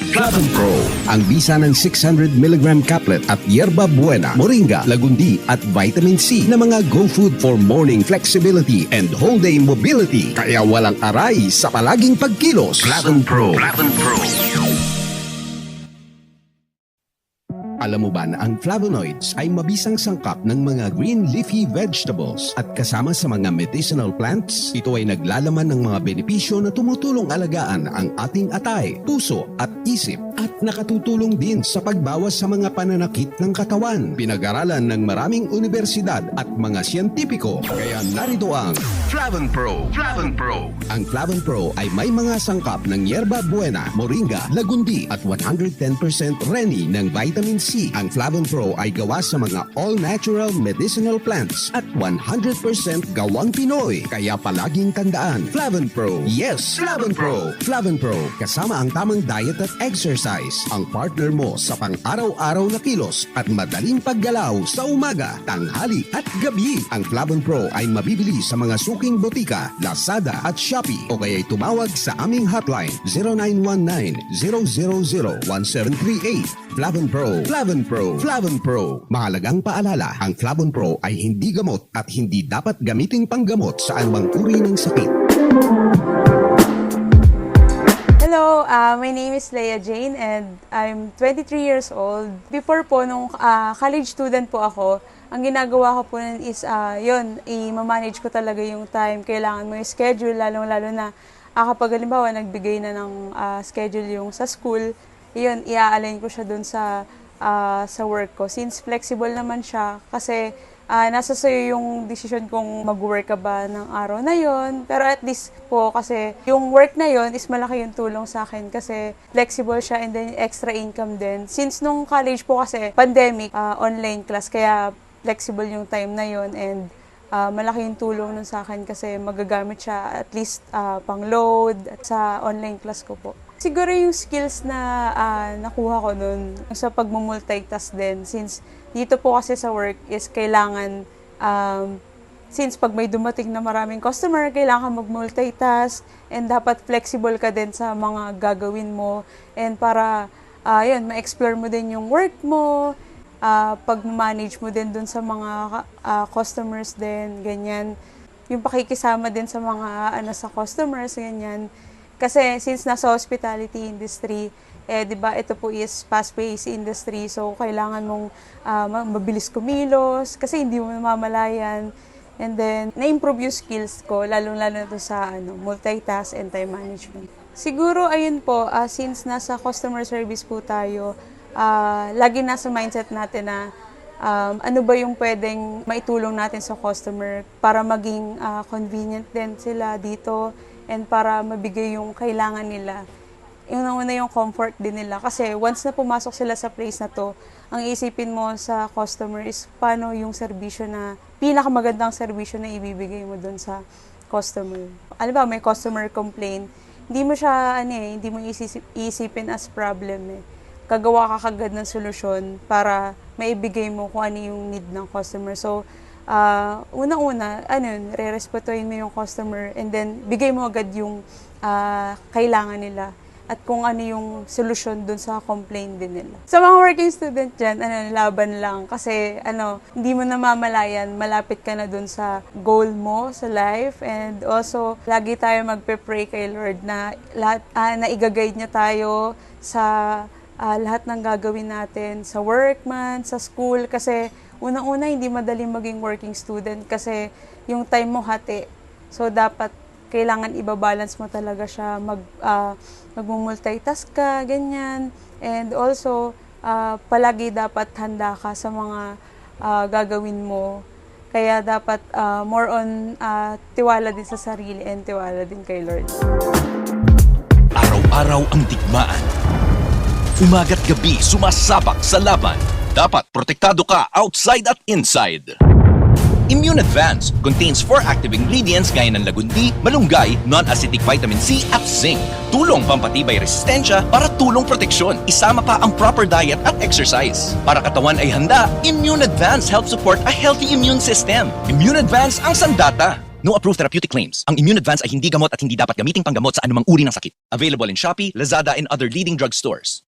Flavon Pro, ang bisa ng 600mg caplet at yerba buena, moringa, lagundi at vitamin C na mga go food for morning flexibility and whole day mobility. Kaya walang aray sa palaging pagkilos. Flavon Pro. Flavon Pro. Alam mo ba na ang flavonoids ay mabisang sangkap ng mga green leafy vegetables at kasama sa mga medicinal plants? Ito ay naglalaman ng mga benepisyo na tumutulong alagaan ang ating atay, puso at isip at nakatutulong din sa pagbawas sa mga pananakit ng katawan. Pinag-aralan ng maraming universidad at mga siyentipiko. Kaya narito ang Flavon Pro. Flavon Pro. Ang Flavon Pro ay may mga sangkap ng yerba buena, moringa, lagundi at 110% reni ng vitamin C. Ang Flavon Pro ay gawa sa mga all-natural medicinal plants at 100% gawang Pinoy. Kaya palaging tandaan, Flavon Pro. Yes, Flavon Pro. Flavon Pro, kasama ang tamang diet at exercise. Ang partner mo sa pang-araw-araw na kilos at madaling paggalaw sa umaga, tanghali at gabi. Ang Flavon Pro ay mabibili sa mga suking botika, Lazada at Shopee o kaya'y tumawag sa aming hotline 0919-000-1738. Flavon Pro. Flavon Pro. Flavon Pro. Mahalagang paalala, ang Flavon Pro ay hindi gamot at hindi dapat gamiting panggamot sa anumang uri ng sakit. Hello, my name is Leia Jane and I'm 23 years old. Before po, nung college student po ako, ang ginagawa ko po nun is, i-manage ko talaga yung time. Kailangan mo yung schedule, lalong-lalo na kapag halimbawa nagbigay na ng schedule yung sa school, yun, i-align ko siya dun sa work ko. Since flexible naman siya, kasi nasa sa'yo yung decision kung mag-work ka ba ng araw na yon. Pero at least po, kasi yung work na yon is malaki yung tulong sa akin kasi flexible siya and then extra income din. Since nung college po kasi, pandemic, online class, kaya flexible yung time na yon and malaki yung tulong nun sa akin kasi magagamit siya at least pang-load at sa online class ko po. Siguro yung skills na nakuha ko nun sa pag-multitask din. Since dito po kasi sa work is kailangan, since pag may dumating na maraming customer, kailangan mag-multitask and dapat flexible ka din sa mga gagawin mo. And para, ma-explore mo din yung work mo, pag-manage mo din dun sa mga customers din, ganyan. Yung pakikisama din sa mga sa customers, ganyan. Kasi since nasa hospitality industry, di ba ito po is fast-paced industry, so kailangan mong mabilis kumilos kasi hindi mo namamalayan. And then, na-improve yung skills ko, lalong-lalo na to sa multitask and time management. Siguro, ayun po, since nasa customer service po tayo, lagi nasa mindset natin na ano ba yung pwedeng maitulong natin sa customer para maging convenient din sila dito and para mabigay yung kailangan nila. Yung una yung comfort din nila. Kasi once na pumasok sila sa place na to, ang isipin mo sa customer is paano yung serbisyo na, pinakamagandang serbisyo na ibibigay mo dun sa customer. Alam ba, may customer complaint, hindi mo siya, hindi mo isipin as problem Gagawa ka kagad ng solusyon para maibigay mo kung ano yung need ng customer. So, unang-una, re-respetuhin mo yung customer and then bigay mo agad yung kailangan nila at kung ano yung solusyon dun sa complaint din nila. Sa mga working student dyan, laban lang kasi hindi mo namamalayan, malapit ka na dun sa goal mo sa life and also lagi tayo magpe-pray kay Lord na lahat, na i-guide niya tayo sa lahat ng gagawin natin sa work man, sa school kasi unang-una, hindi madaling maging working student kasi yung time mo hati. So, dapat kailangan ibabalance mo talaga siya. Mag-multitask ka, ganyan. And also, palagi dapat handa ka sa mga gagawin mo. Kaya dapat more on tiwala din sa sarili and tiwala din kay Lord. Araw-araw ang digmaan. Umaga't gabi sumasabak sa laban. Dapat protektado ka outside at inside. Immune Advance contains 4 active ingredients gaya ng lagundi, malunggay, non-acidic vitamin C at zinc. Tulong pampatibay resistensya para tulong proteksyon. Isama pa ang proper diet at exercise. Para katawan ay handa, Immune Advance helps support a healthy immune system. Immune Advance ang sandata No approved therapeutic claims. Ang Immune Advance ay hindi gamot at hindi dapat gamiting panggamot sa anumang uri ng sakit. Available in Shopee, Lazada, and other leading drugstores.